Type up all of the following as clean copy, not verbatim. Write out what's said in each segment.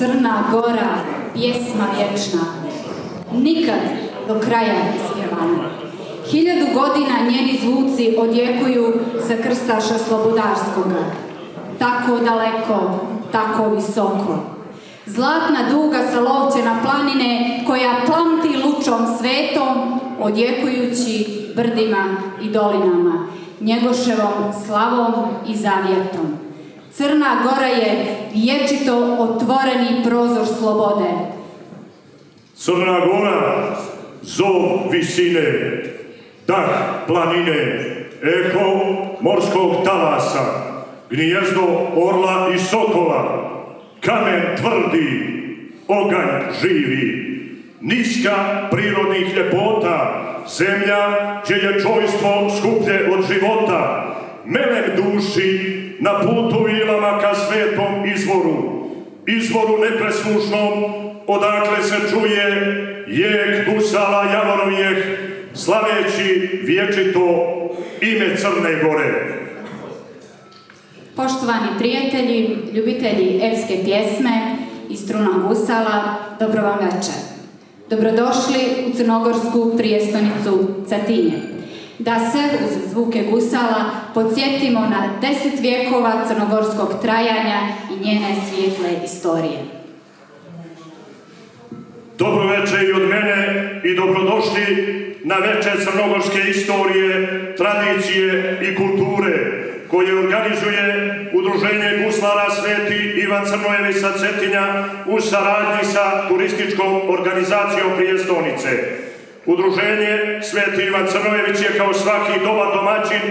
Crna Gora, pjesma vječna, nikad do kraja ispjevana. 1000 godina njeni zvuci odjekuju sa krstaša Slobodarskoga. Tako daleko, tako visoko. Zlatna duga sa lovčena planine koja plamti lučom svetom, odjekujući brdima i dolinama, Njegoševom slavom i zavjetom. Crna Gora je vječito otvoreni prozor slobode. Crna Gora, zov visine, dah planine, eho morskog talasa, gnijezdo orla i sokola, kamen tvrdi, oganj živi, niska prirodnih ljepota, zemlja čije čojstvo skuplje od života, melem duši na putu vilama ka svetom izvoru nepreslušnom, odakle se čuje jek gusala Javorovijeh, slaveći vječito ime Crne Gore. Poštovani prijatelji, ljubitelji epske pjesme i struna gusala, dobro vam večer. Dobrodošli u crnogorsku prijestolnicu Cetinje. Da se uz zvuke gusala podsjetimo na 10 vjekova crnogorskog trajanja i njene svijetle istorije. Dobro večer i od mene i dobrodošli na večer crnogorske istorije, tradicije i kulture koje organizuje Udruženje guslara Sveti Ivan Crnojević sa Cetinja u saradnji sa turističkom organizacijom prijestolnice. Udruženje Sveti Ivan Crnojević je kao svaki dobar domaćin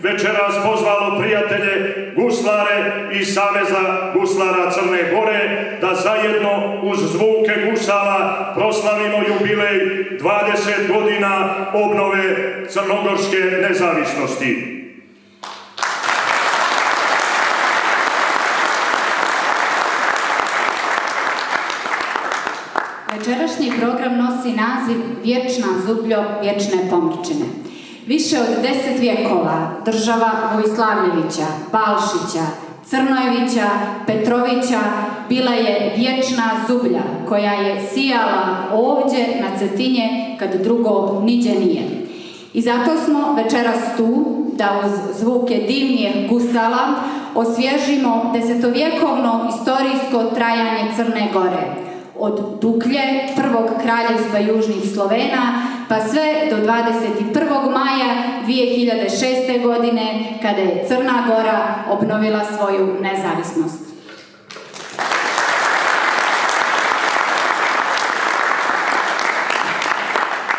večeras pozvalo prijatelje guslare iz Saveza guslara Crne Gore da zajedno uz zvuke gusala proslavimo jubilej 20 godina obnove crnogorske nezavisnosti. Večerašnji program nosi naziv Vječna zubljo, vječne pomrčine. Više od 10 vjekova država Vojislavljevića, Balšića, Crnojevića, Petrovića bila je vječna zublja koja je sijala ovdje na Cetinje kad drugo niđe nije. I zato smo večeras tu da uz zvuke divnijeg gusala osvježimo desetovjekovno istorijsko trajanje Crne Gore. Od Duklje, prvog kraljevstva južnih Slovena, pa sve do 21. maja 2006. godine, kada je Crna Gora obnovila svoju nezavisnost.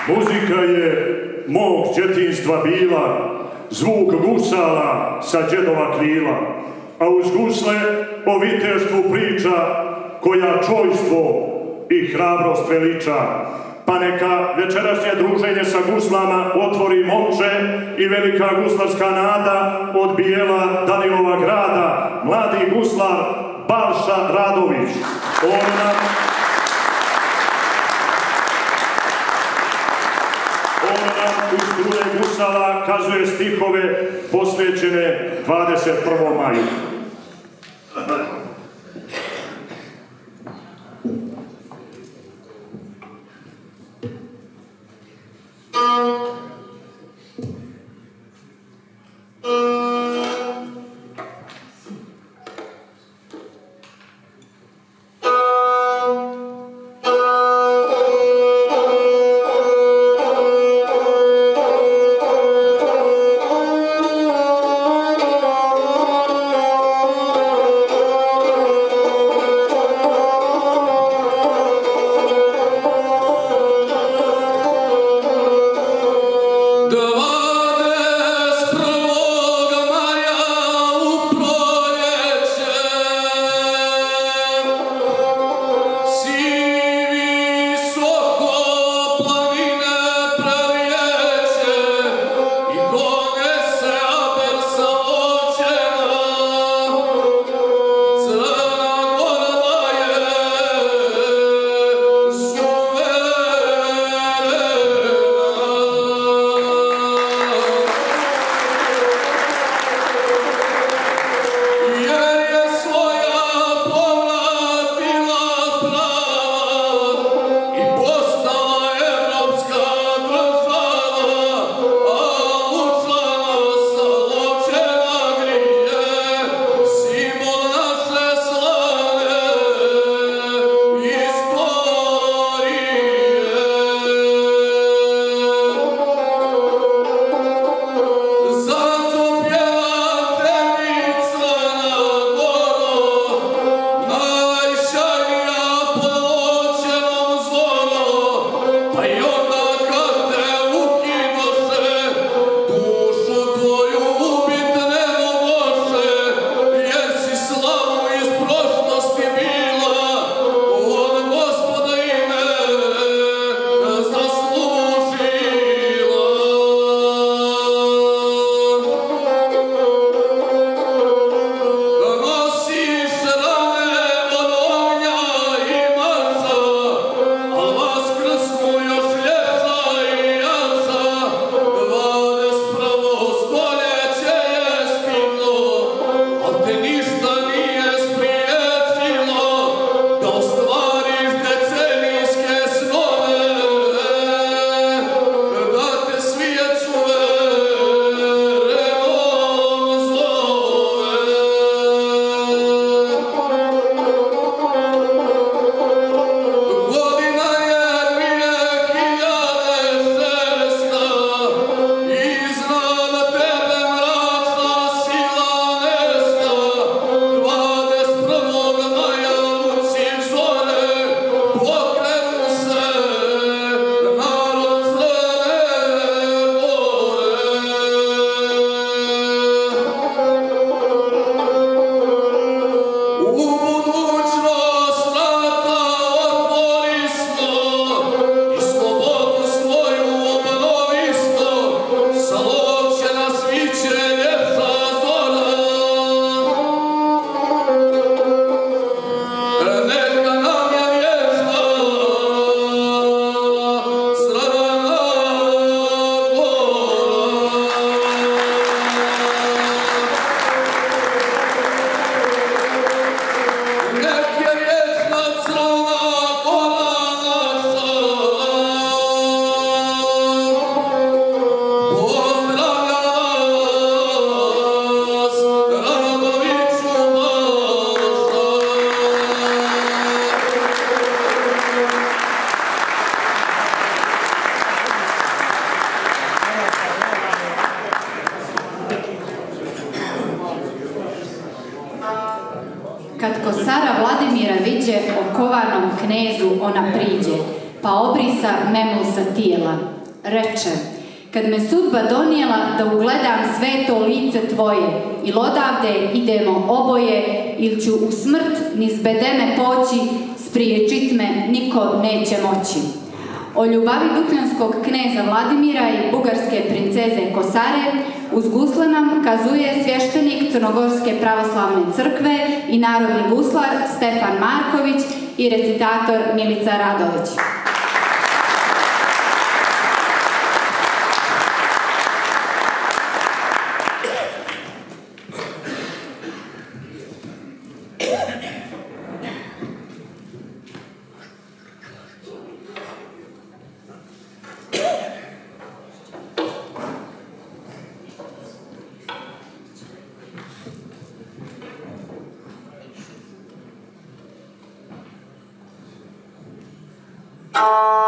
Muzika je mog djetinjstva bila, zvuk gusala sa djedova krila, a uz gusle o viteštvu priča koja čojstvo i hrabrost veliča. Pa neka večerašnje druženje sa guslama otvori momče i velika guslarska nada od bijela Danilova grada, mladi guslar Balša Radović. On nam uz strune gusala kazuje stihove posvećene 21. maju. Kad kosara Vladimira viđe, okovanom knezu ona priđe, pa obrisa memlu sa tijela. Reče, kad me sudba donijela da ugledam sveto lice tvoje, il odavde idemo oboje, il ću u smrt niz bedeme poći, spriječit me niko neće moći. O ljubavi dukljanskog kneza Vladimira i bugarske princeze Kosare uz gusle nam kazuje svještenik Crnogorske pravoslavne crkve i narodni guslar Stefan Marković i recitator Milica Radović. Hey,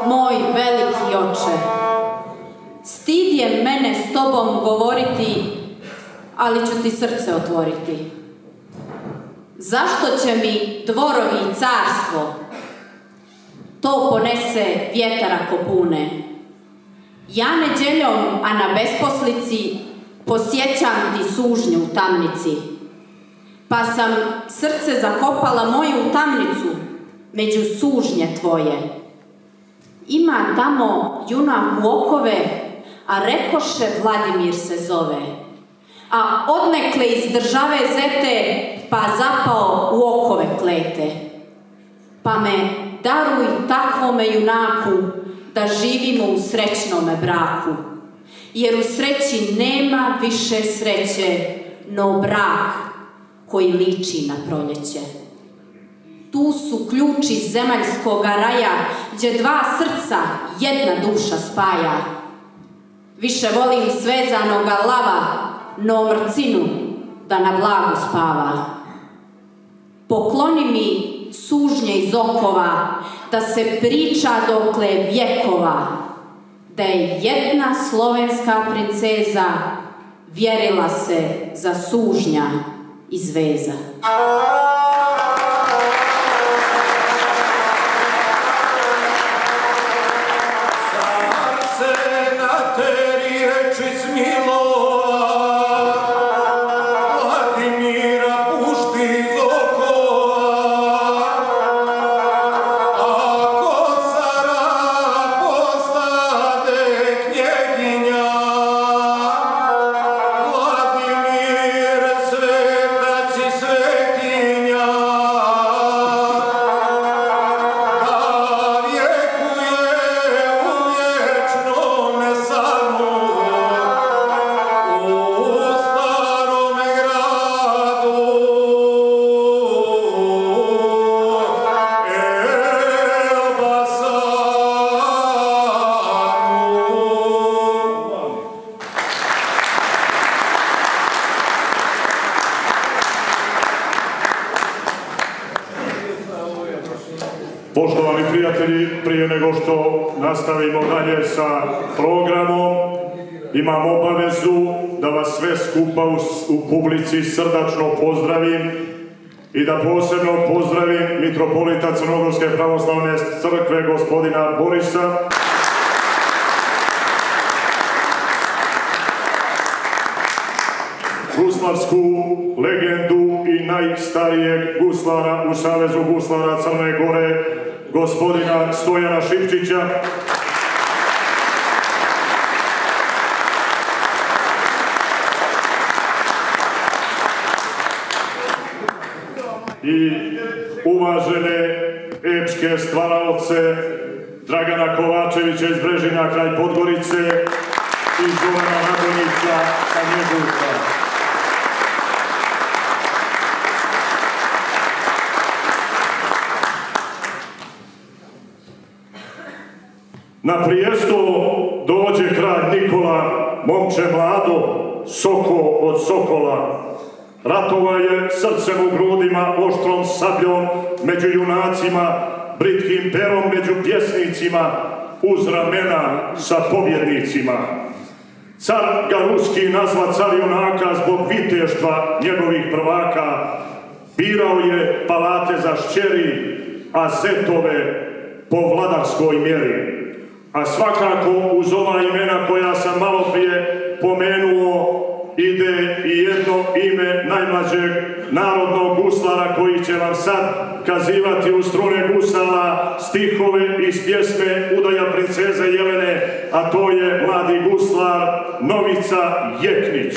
moj veliki oče, stid je mene s tobom govoriti, ali ću ti srce otvoriti. Zašto će mi dvorovi i carstvo? To ponese vjetar ako pune. Ja neđeljom, a na besposlici, posjećam ti sužnju u tamnici. Pa sam srce zakopala moju u tamnicu, među sužnje tvoje. Ima tamo junak u okove, a rekoše Vladimir se zove. A odnekle iz države zete, pa zapao u okove klete. Pa me daruj takvome junaku, da živimo u srećnome braku. Jer u sreći nema više sreće, no brak koji liči na proljeće. Tu su ključi zemaljskoga raja, gdje dva srca jedna duša spaja. Više volim svezanoga lava, no mrcinu da na blagu spava. Pokloni mi sužnje iz okova, da se priča dokle vjekova, da je jedna slovenska princeza vjerila se za sužnja iz veza. Poštovani prijatelji, prije nego što nastavimo dalje sa programom, imam obavezu da vas sve skupa u publici srdačno pozdravim i da posebno pozdravim mitropolita Crnogorske pravoslavne crkve gospodina Borisa, guslarsku legendu i najstarijeg guslara u Savezu guslara Crne Gore, gospodina Stojana Šipčića, i uvažene epske stvaraoce Dragana Kovačevića iz Brežina kraj Podgorice i Zorana Radonjića sa Nježurca. Na prijesto dođe kralj Nikola, momče mlado, soko od sokola. Ratova je srcem u grudima, oštrom sabljom među junacima, britkim perom među pjesnicima, uz ramena sa pobjednicima. Car ga ruski nazva car junaka zbog viteštva njegovih prvaka. Birao je palate za šćeri, a zetove po vladarskoj mjeri. A svakako uz ova imena koja sam malo prije pomenuo ide i jedno ime najmlađeg narodnog guslara koji će vam sad kazivati u strune gusala stihove iz pjesme Udaja princeze Jelene, a to je mladi guslar Novica Jeknić.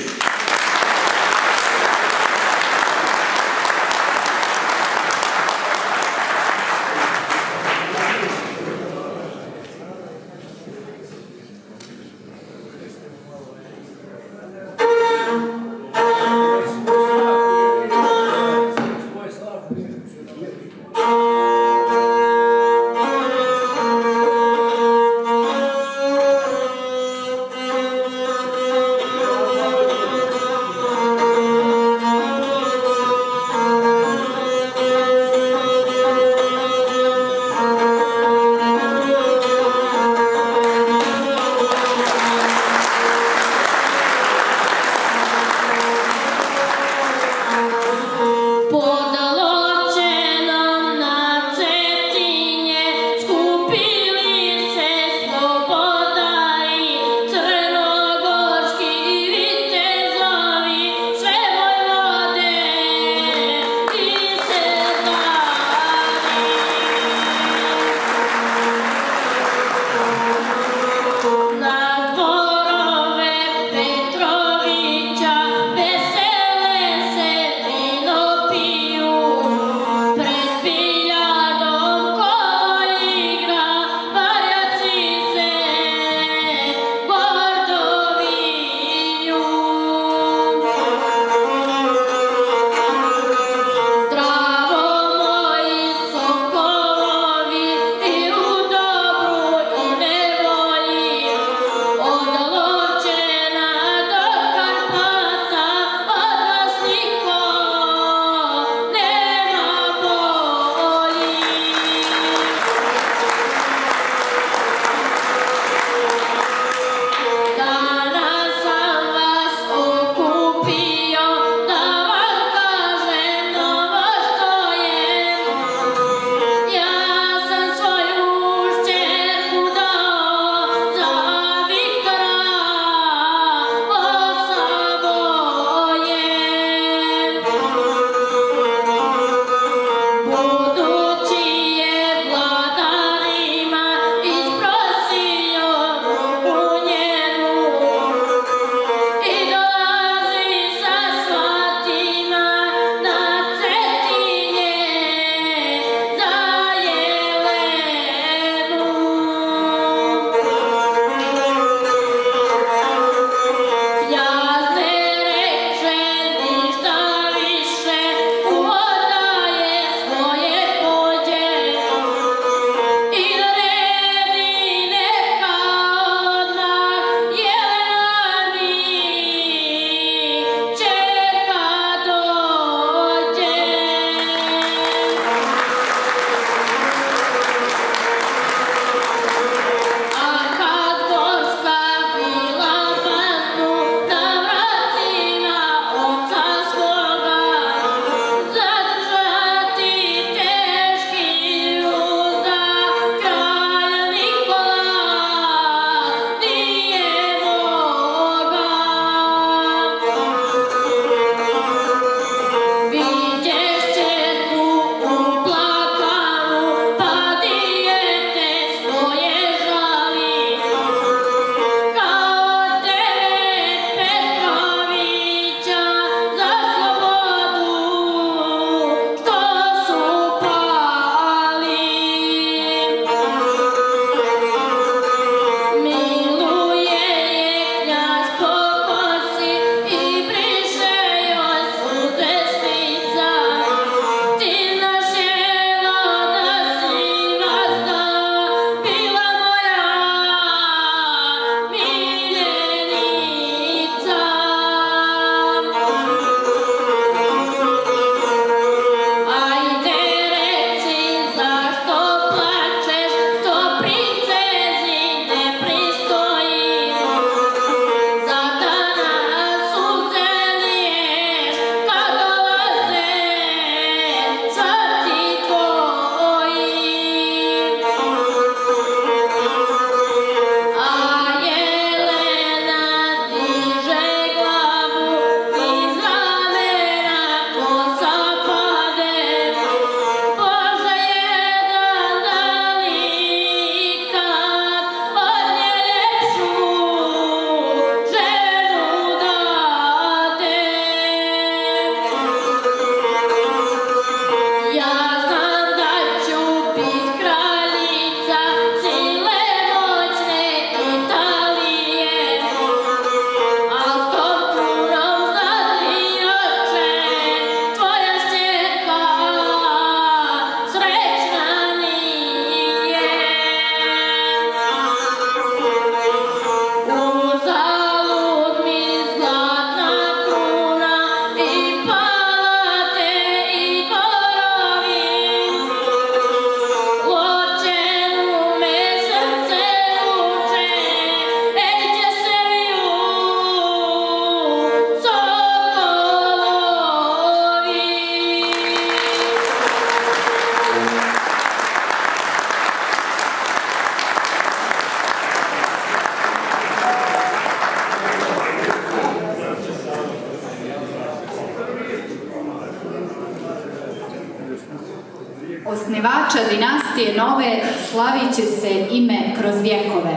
Osnivača dinastije nove slavit će se ime kroz vjekove.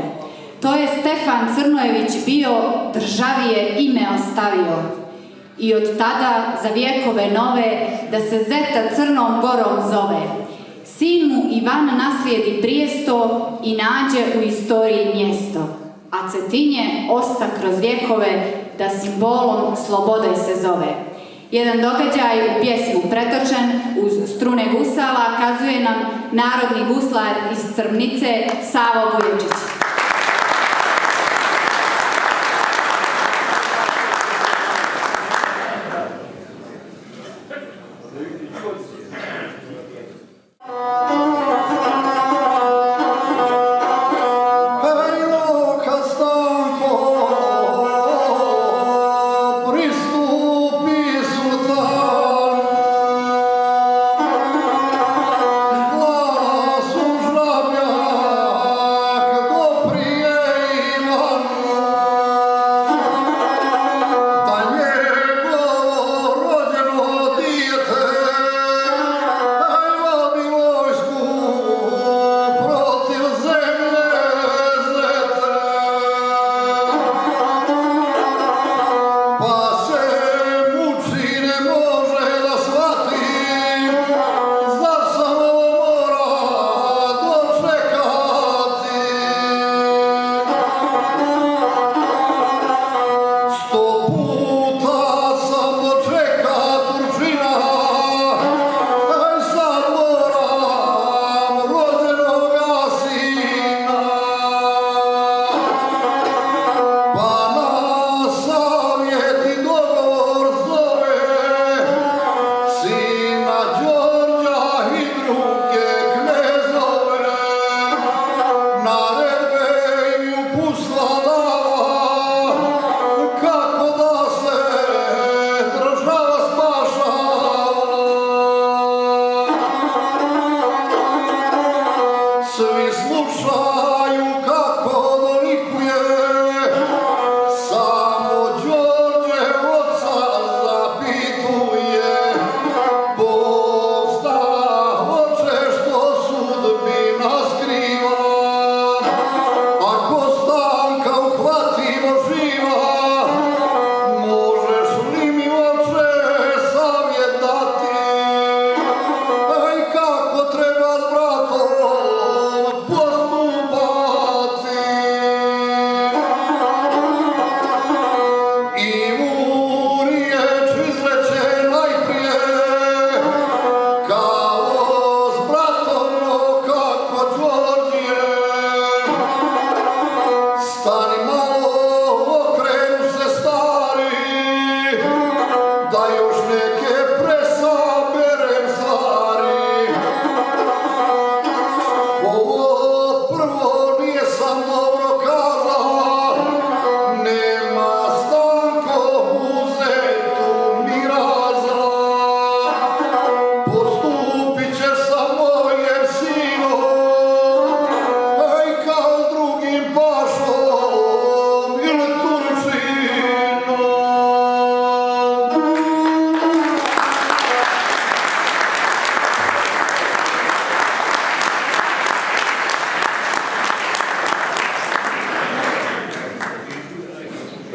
To je Stefan Crnojević bio, državi je ime ostavio. I od tada za vjekove nove da se zeta Crnom Gorom zove. Sin mu Ivan naslijedi prijesto i nađe u istoriji mjesto. A Cetinje osta kroz vjekove da simbolom slobode se zove. Jedan događaj u pjesmu pretočen uz strune gusala kazuje nam narodni guslar iz Crvnice Savo Vuječić.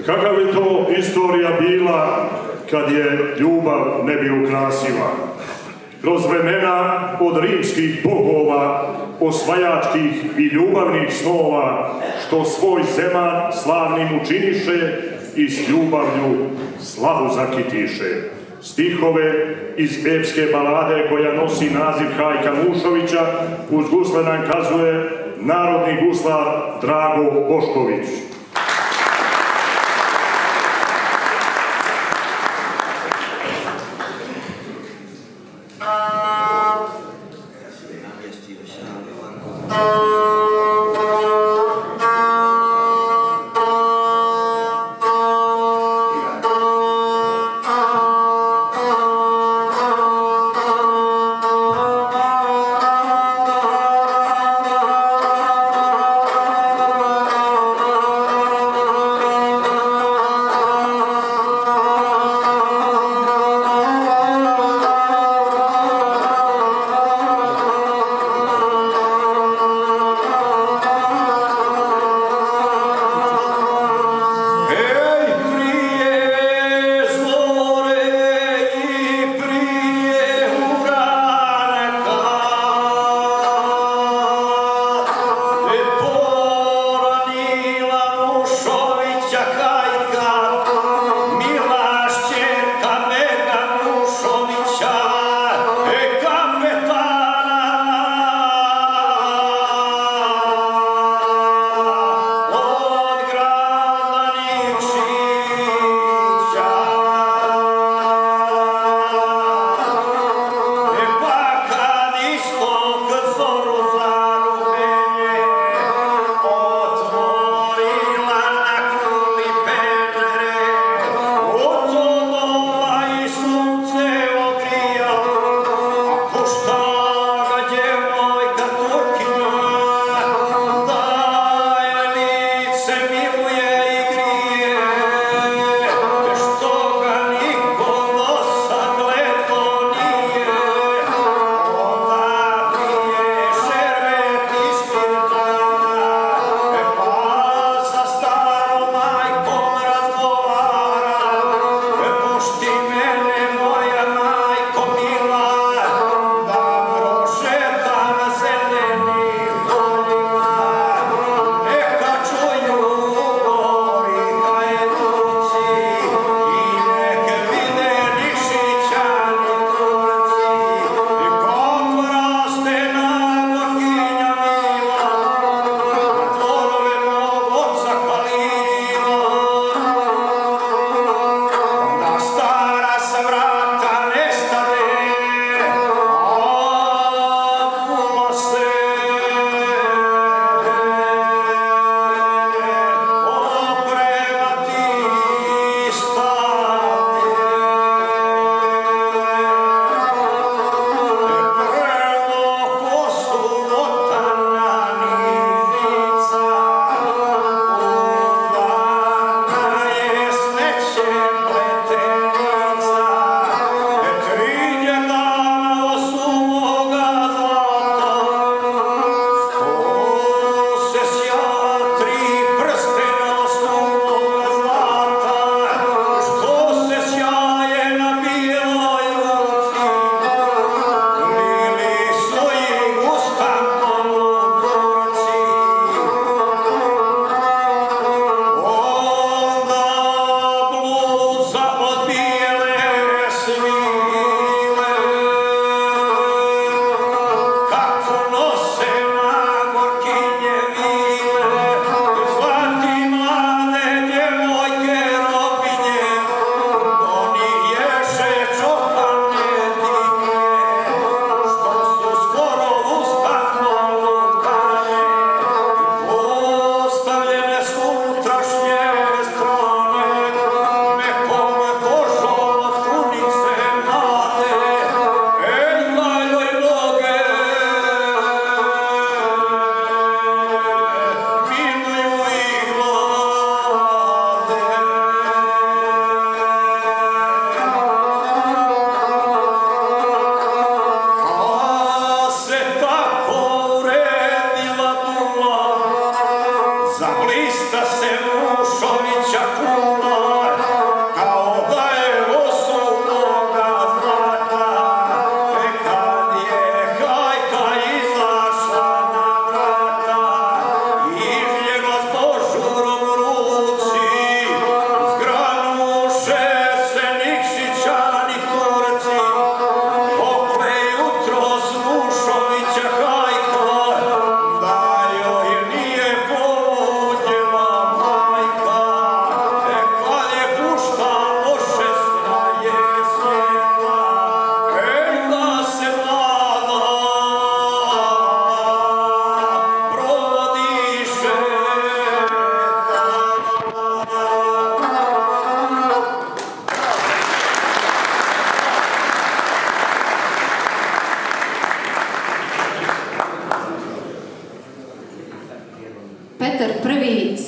Kakav je to istorija bila kad je ljubav ne bi ukrasila? Kroz vremena od rimskih bogova, osvajačkih i ljubavnih snova, što svoj zeman slavnim učiniše i s ljubavlju slavu zakitiše. Stihove iz epske balade koja nosi naziv Hajka Mušovića uz gusle nam kazuje narodni guslar Drago Bošković.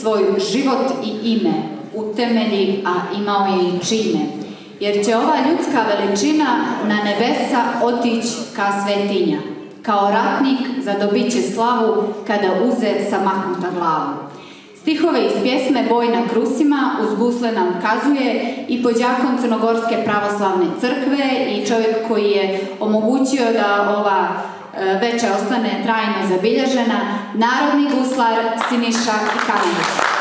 svoj život i ime utemelji, a imao je i čine, jer će ova ljudska veličina na nebesa otići ka svetinja, kao ratnik zadobit će slavu kada uze samahnuta glavu. Stihove iz pjesme Boj na krusima uz gusle nam kazuje i pođakon Crnogorske pravoslavne crkve i čovjek koji je omogućio da ova večer ostane trajno zabilježena, narodni guslar Siniša Ikanović.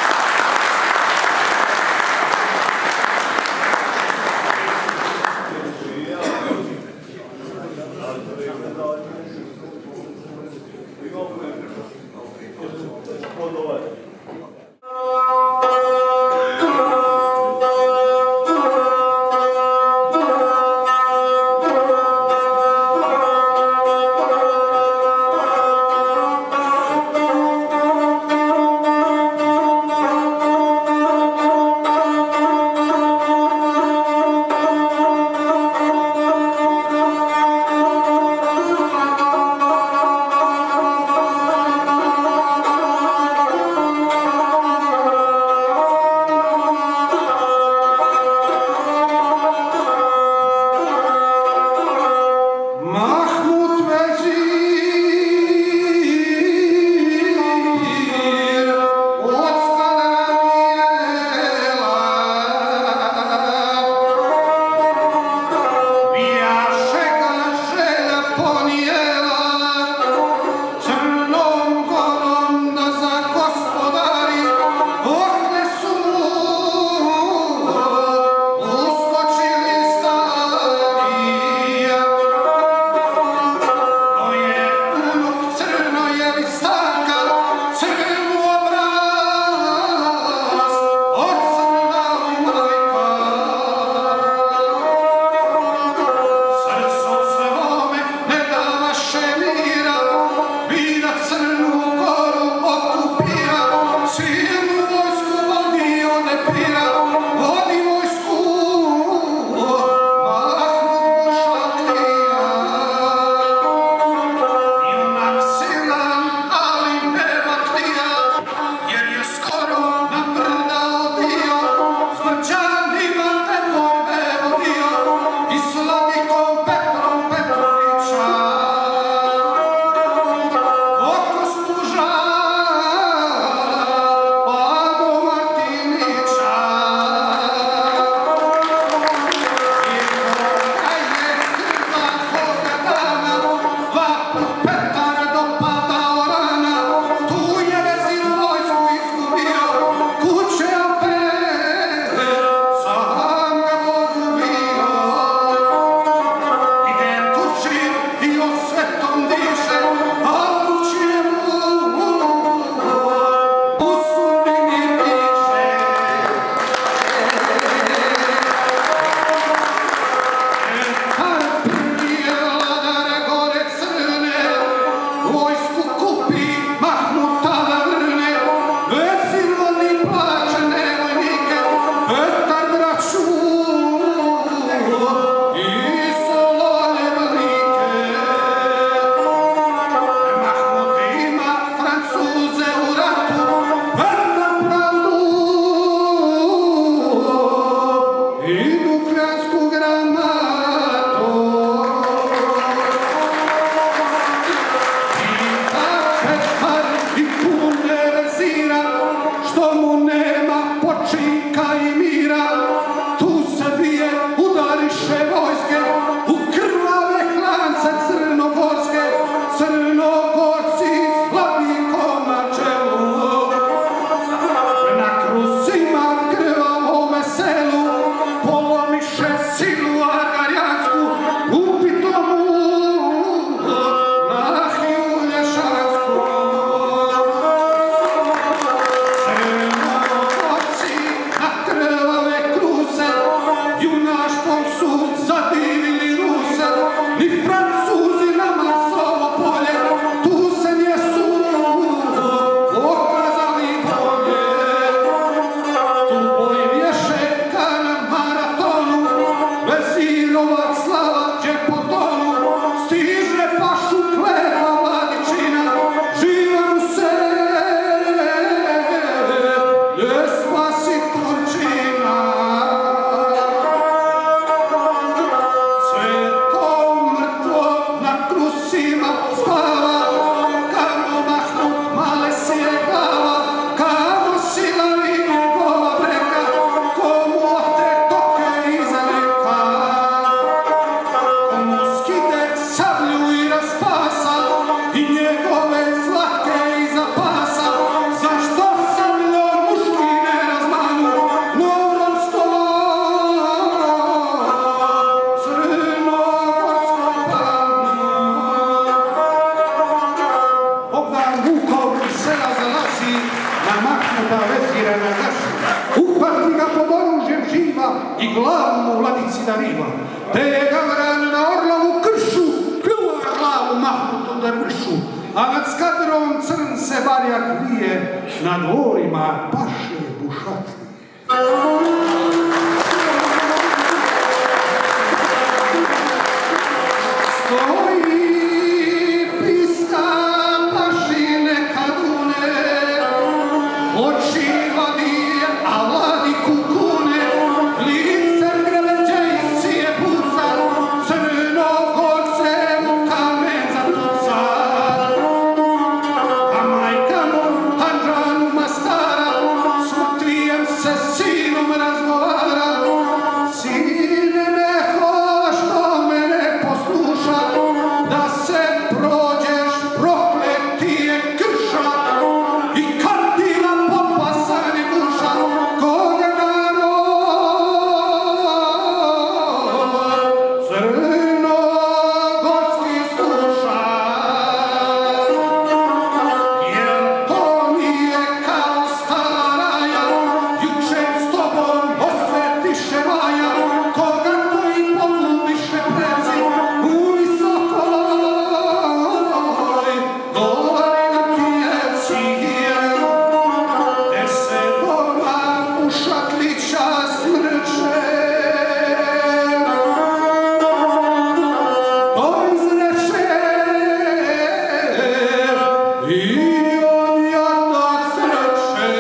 sila spava, kamo mahnut male sije glava, kamo sila i njegova breka, komu ote toke iza reka. Komu skide sablju i raspasa, i njegove zlake iza pasa, zašto sabljom muški ne razmanu, novom crnogorskom plavnu. Bogdan Vukov iz sela zalazi, namaknuta vezirana gasi, uhvati ga pod oružjem živa i glavu mu vladici dariva, te je Gavran na orlovu kršu pljuva glavu mahnutu drvišu, a nad skadrom crn se barjak vije, na dvorima paše bušatlije. Stoji pista pašine kadune, oči vladije, a vladi kukune, licem greleđe iz sije puca, Crnogorce u kamen zatuca. A majka mu Hanđanu mastara, s Mrtvijem se sinom razgovara. Sine me hoš do mene posluša, da se prođeš proklet ti je krša, i kad ti na popasane guša, kod je narod crnogorski sluša. Jer to nije kao stara raja, juče s tobom osvetiše vaja, koga tvoji poglubiše preci u visokoj gori na pijecije, te se doma u šatlića smrče. To izreče i on jadak sreće.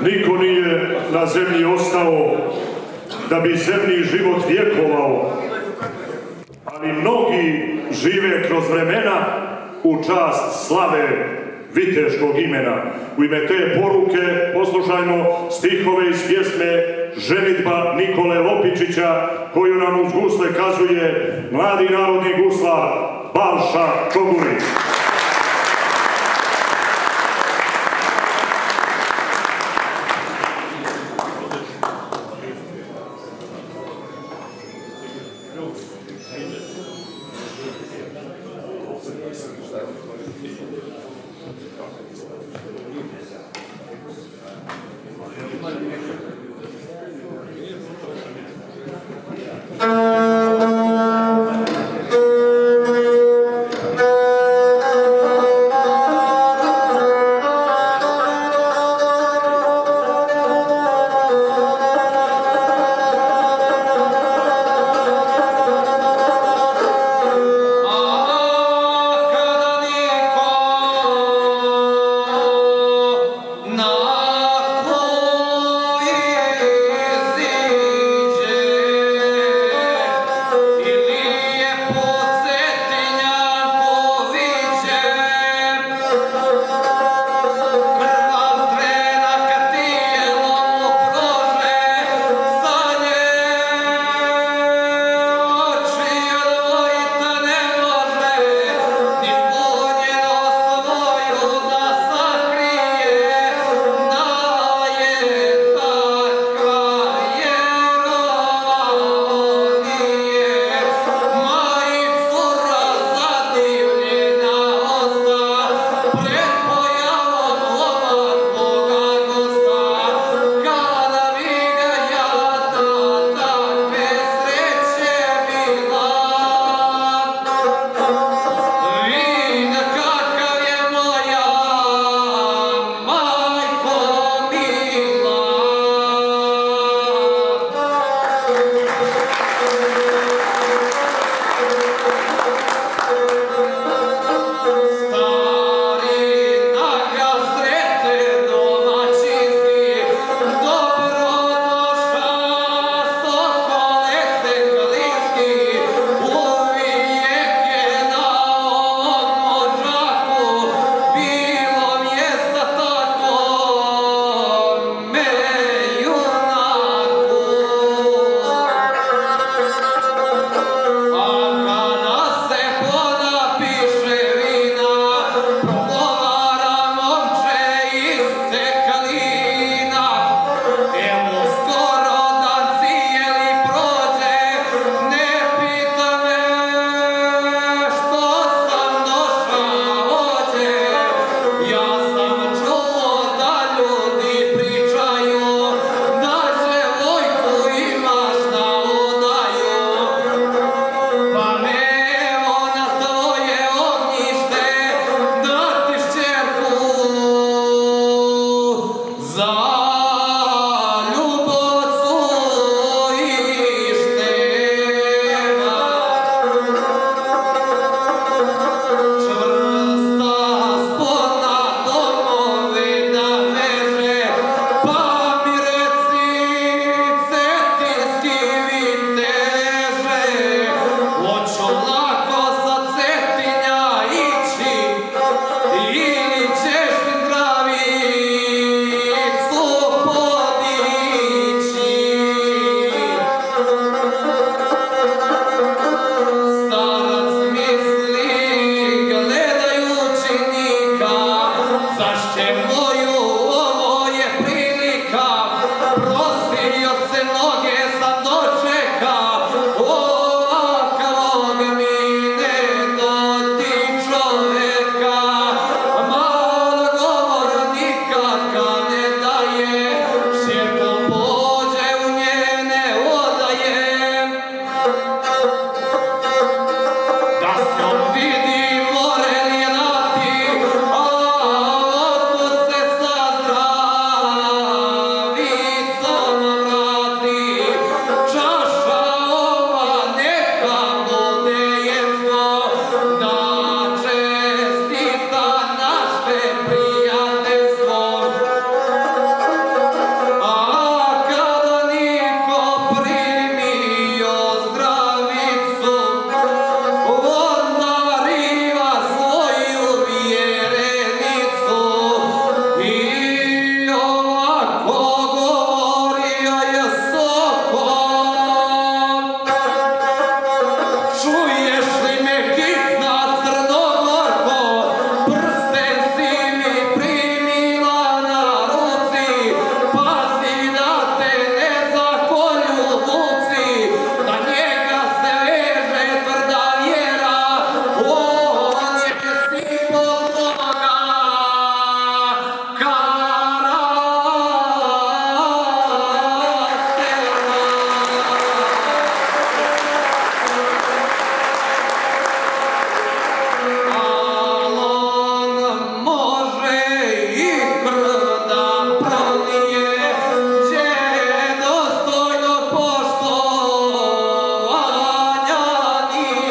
Niko nije na zemlji ostao da bi zemlji život vjekovao, ali mnogi žive kroz vremena u čast slave viteškog imena. U ime te poruke poslušajmo stihove iz pjesme Ženidba Nikole Lopičića, koju nam uz gusle kazuje mladi narodni guslar Balša Čogurić. Zašće moju, ovo je prilika, prosio se mnoge sam dočeka, ovakvog mi ne doti čoveka, malo govornika kad ne daje, šerkom pođe u njene odaje. Da se on vidi more ljenati, a otud se sa zdravicom vrati. Čaša ova neka bude jemstvo, da čestita naše prijateljstvo. A kada niko primio zdravicu, onda riva svoju vjerenicu i ovako govorio je Sokol. Čuješ li me kitna Crnogorko, prsten si mi primila na ruci, pazi da te ne zakolju vuci, na njega se veže tvrda vjera, on je simbol toga Alon može i krv da prolije, gdje dostojno poštovanja nije.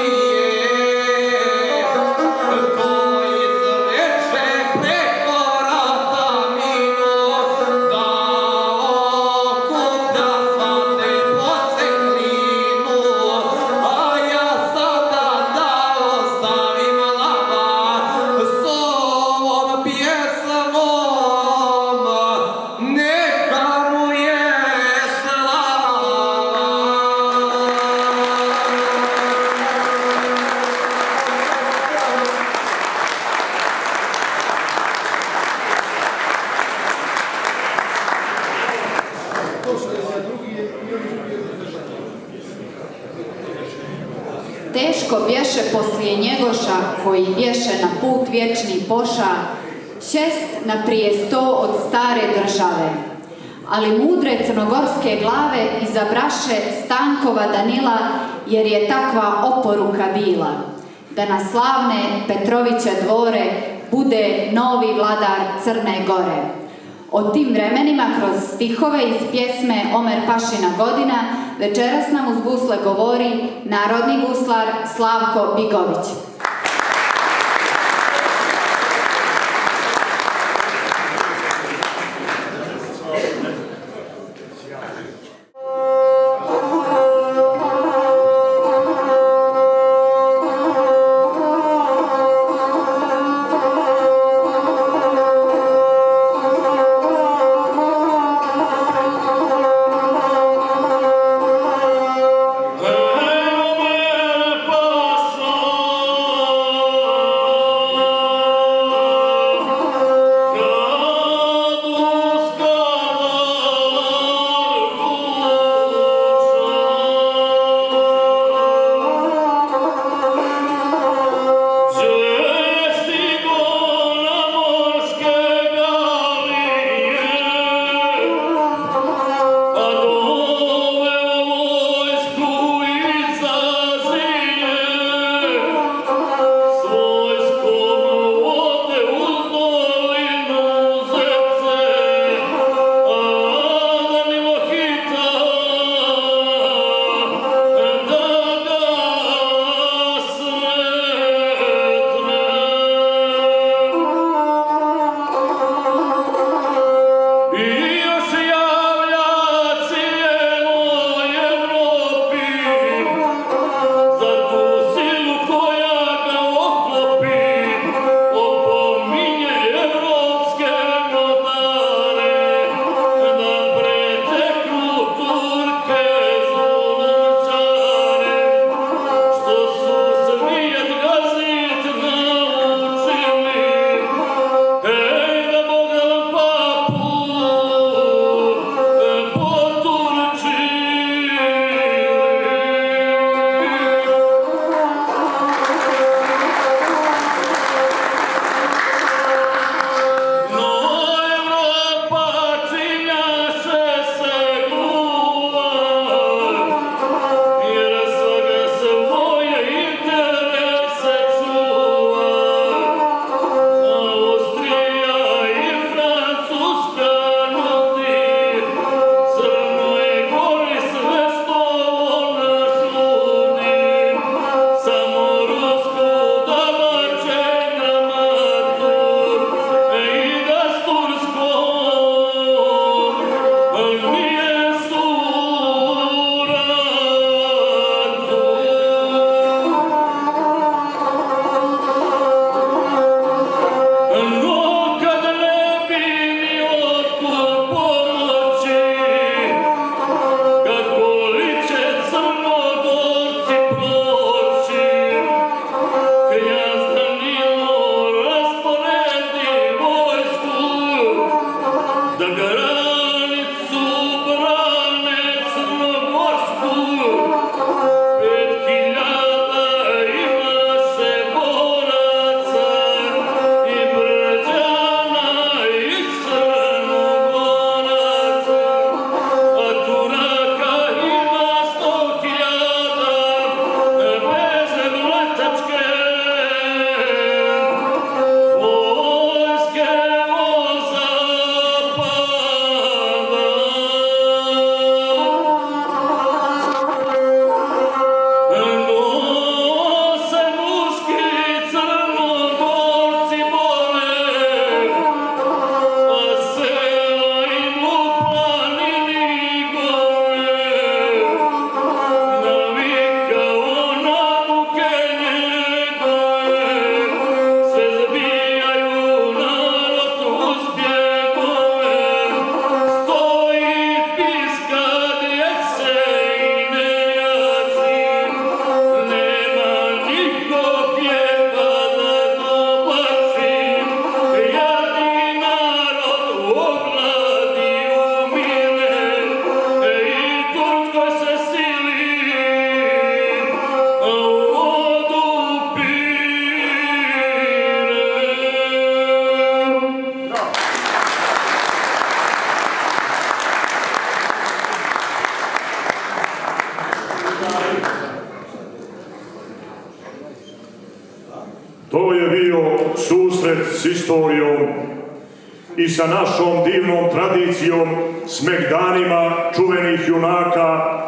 Ko izreče preko rata mimo, da okuplja svate poceklinu, a ja sada da ostavim lava s ovom pjesmom, neka mu je slava. Teško bješe poslije Njegoša, koji bješe na put vječni poša, 6 naprije 100 od stare države. Ali mudre crnogorske glave izabraše Stankova Danila, jer je takva oporuka bila, da na slavne Petroviće dvore bude novi vladar Crne Gore. O tim vremenima kroz stihove iz pjesme Omer Pašina godina večeras nam uz gusle govori narodni guslar Slavko Bigović. Omer Pašo, susret s istorijom i sa našom divnom tradicijom, s megdanima čuvenih junaka,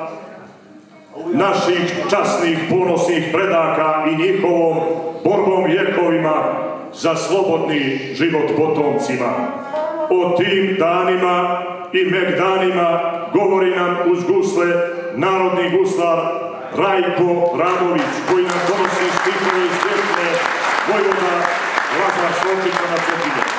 naših časnih, ponosnih predaka i njihovom borbom vjekovima za slobodni život potomcima. O tim danima i megdanima govori nam uz gusle narodni guslar Rajko Radović, koji nam donosi stihove iz pjesme Vojvoda Lazar Sočića na Cetinje.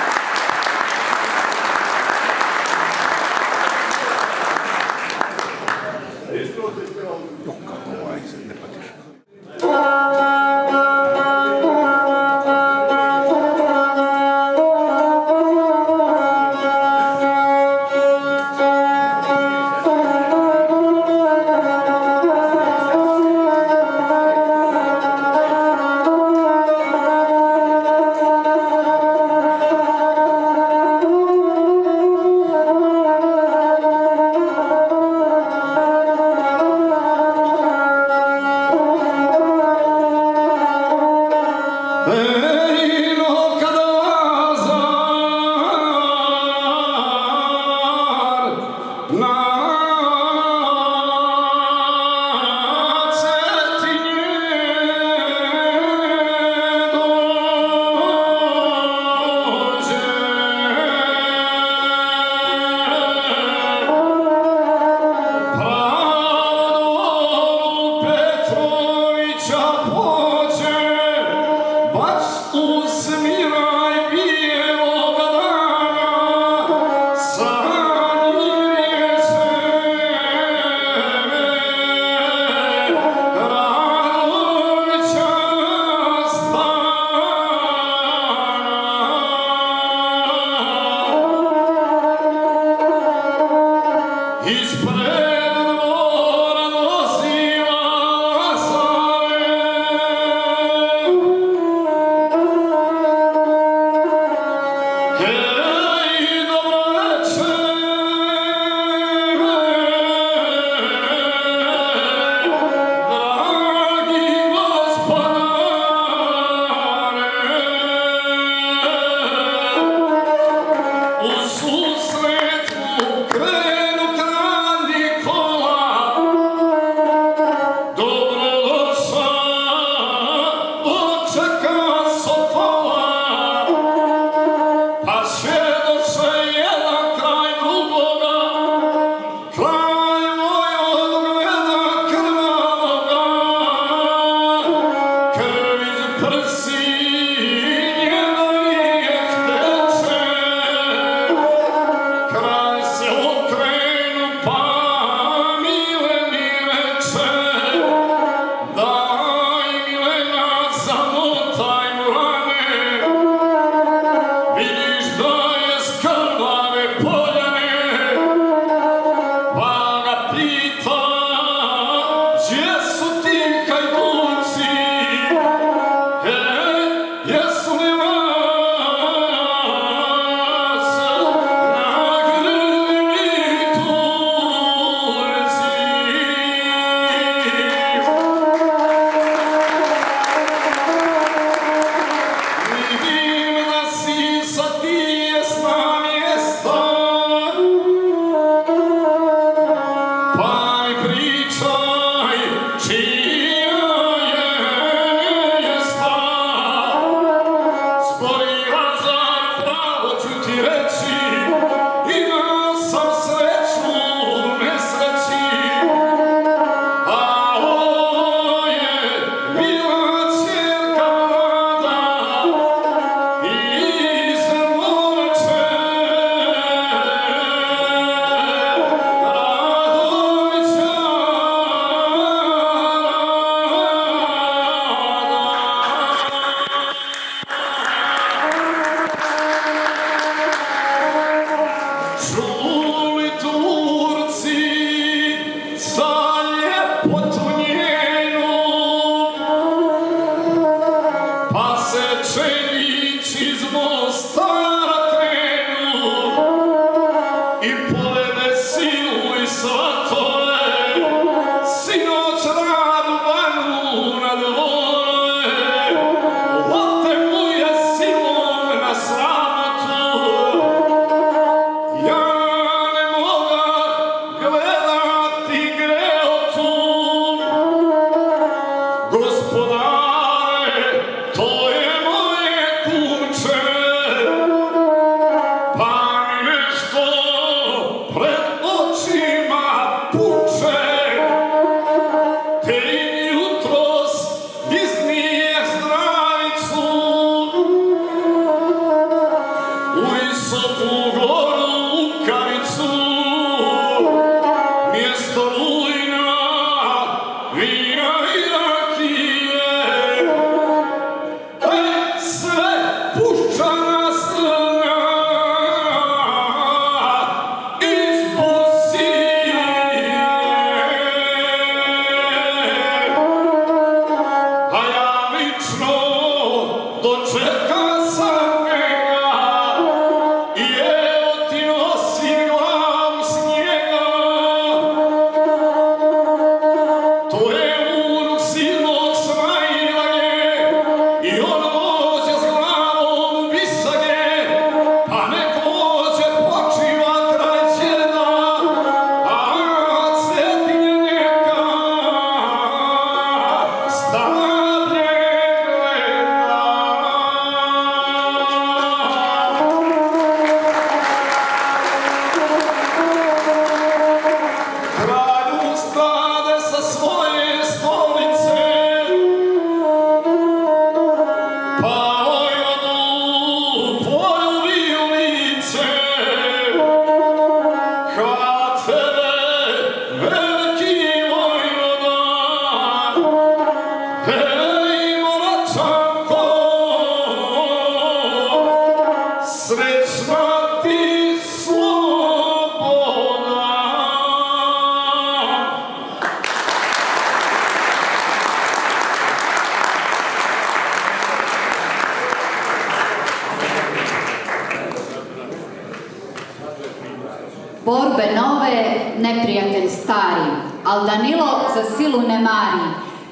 Borbe nove, neprijatelj stari, al Danilo za silu ne mari,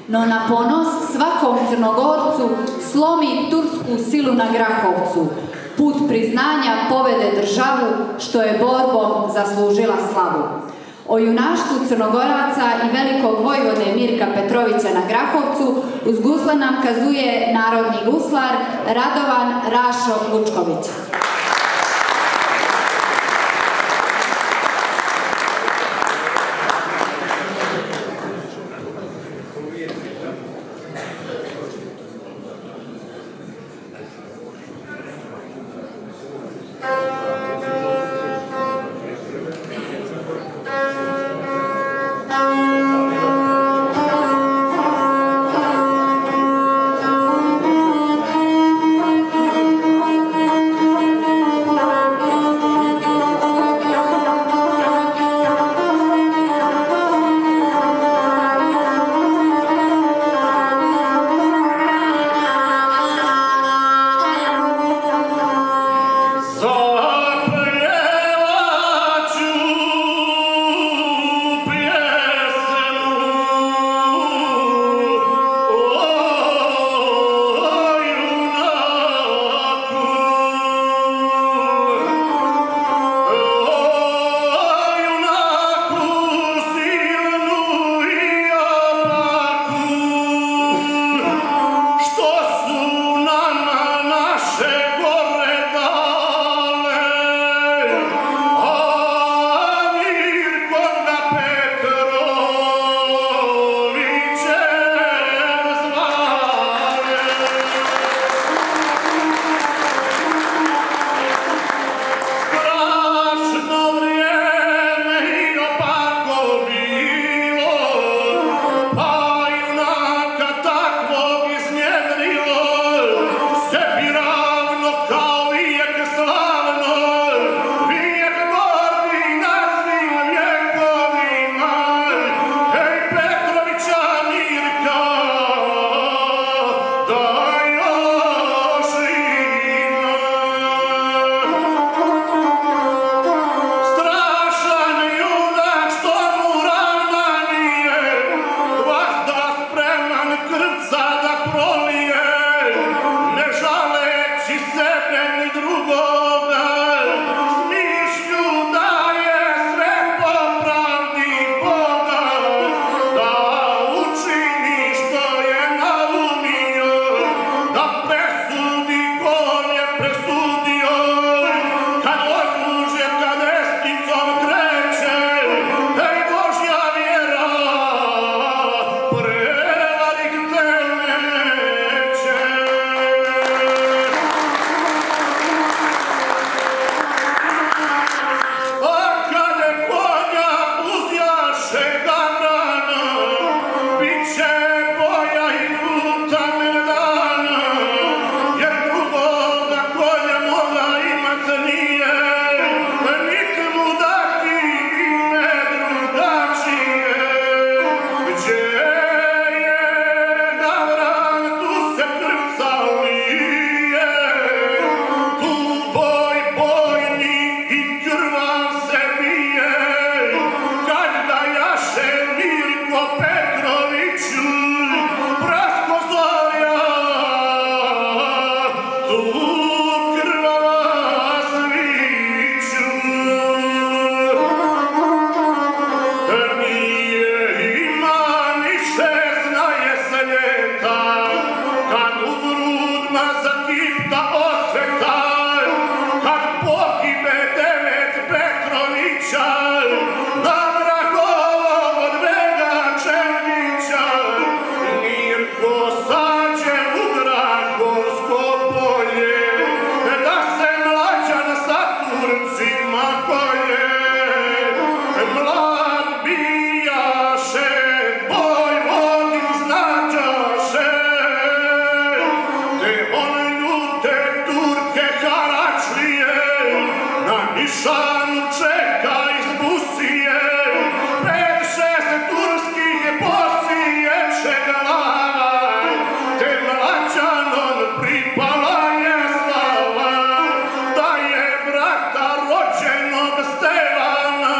no na ponos svakom Crnogorcu slomi tursku silu na Grahovcu. Put priznanja povede državu, što je borbom zaslužila slavu. O junaštvu Crnogoraca i velikog vojvode Mirka Petrovića na Grahovcu uz gusle nam kazuje narodni guslar Radovan Rašo Vučković. Stevana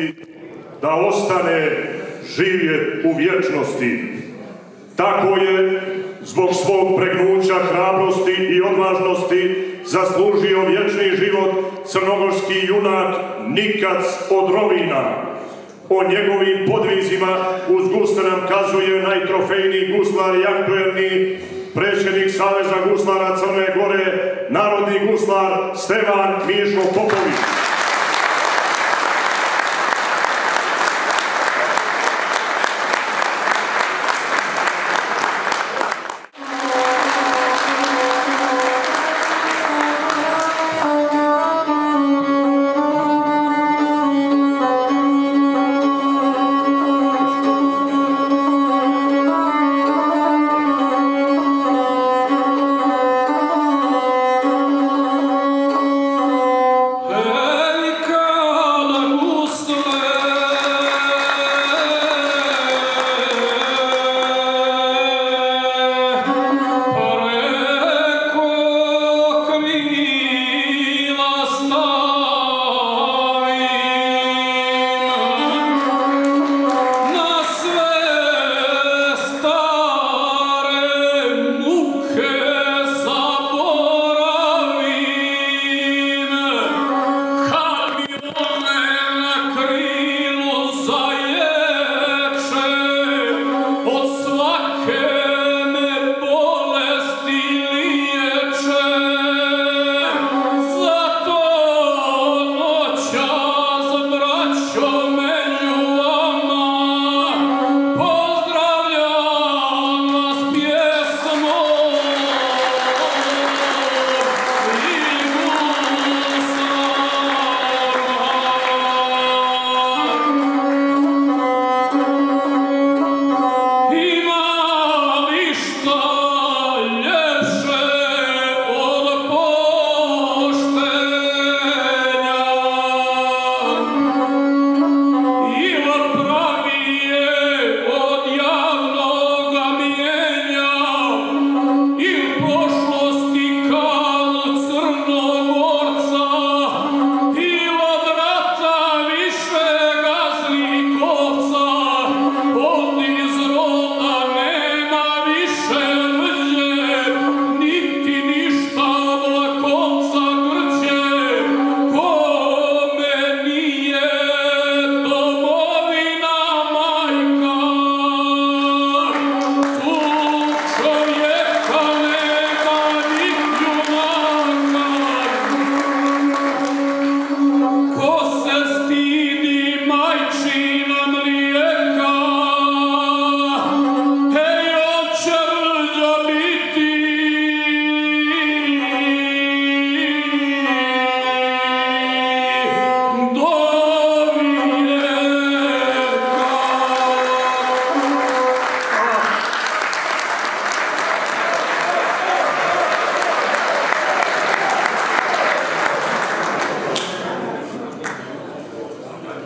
desi da ostane živjet u vječnosti. Tako je zbog svog pregnuća, hrabrosti i odvažnosti zaslužio vječni život crnogorski junak Nikac od Rovina. O njegovim podvizima uz gusle nam kazuje najtrofejniji guslar i aktuelni predsjednik Saveza guslara Crne Gore, narodni guslar Stevan Mišo Popović.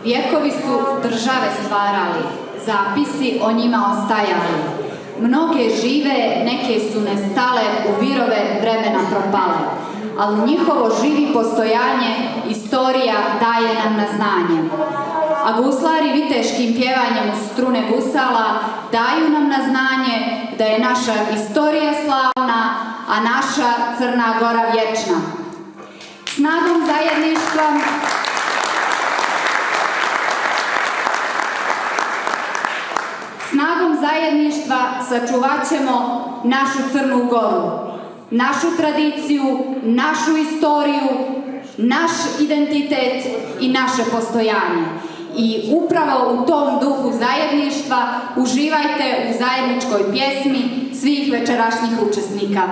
Vjekovi su države stvarali, zapisi o njima ostajali. Mnoge žive, neke su nestale, u virove vremena propale. Ali njihovo živi postojanje istorija daje nam na znanje. A guslari viteškim pjevanjem uz strune gusala daju nam na znanje da je naša istorija slavna, a naša Crna Gora vječna. Snagom zajedništva sačuvat ćemo našu Crnu Goru, našu tradiciju, našu istoriju, naš identitet i naše postojanje. I upravo u tom duhu zajedništva uživajte u zajedničkoj pjesmi svih večerašnjih učesnika.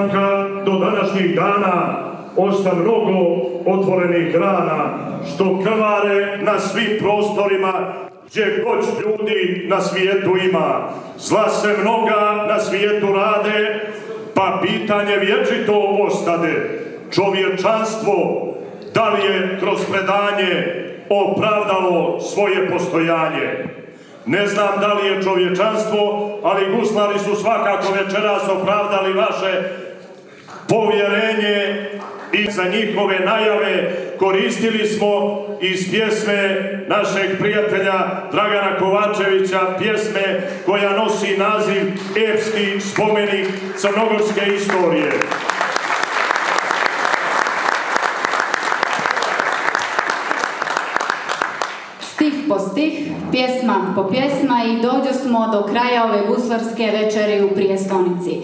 ustanka do današnjih dana osta mnogo otvorenih rana, što krvare na svim prostorima gdje god ljudi na svijetu ima. Zla se mnoga na svijetu rade, pa pitanje vječito ostade. Čovječanstvo, da li je kroz predanje opravdalo svoje postojanje? Ne znam da li je čovječanstvo, ali guslari su svakako večeras opravdali vaše povjerenje i za njihove najave koristili smo iz pjesme našeg prijatelja Dragana Kovačevića, pjesme koja nosi naziv Epski spomenik crnogorske istorije. Stih po stih, pjesma po pjesma i dođo smo do kraja ove guslarske večeri u prijestolnici.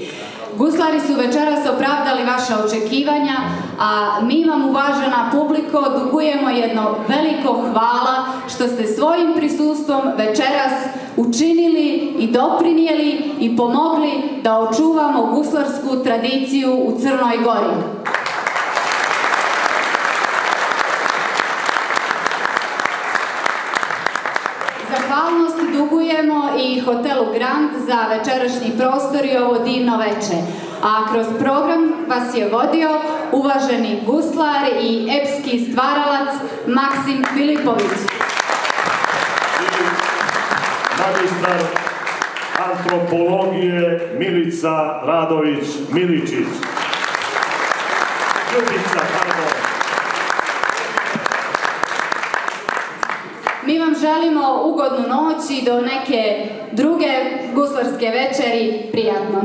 Guslari su večeras opravdali vaša očekivanja, a mi vam, uvažena publiko, dugujemo jedno veliko hvala što ste svojim prisustvom večeras učinili i doprinijeli i pomogli da očuvamo guslarsku tradiciju u Crnoj Gori. Zahvalnost dugujemo i hotelu Grand za večerašnji prostor i ovo divno veče. A kroz program vas je vodio uvaženi guslar i epski stvaralac Maksim Filipović. Magistar antropologije Milica Radović-Miličić. Ljubica, pardon. Mi vam želimo ugodnu noć i do neke druge guslarske večeri prijatno.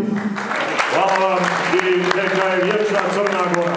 Hvala vam i neka je vječna Crna Gora.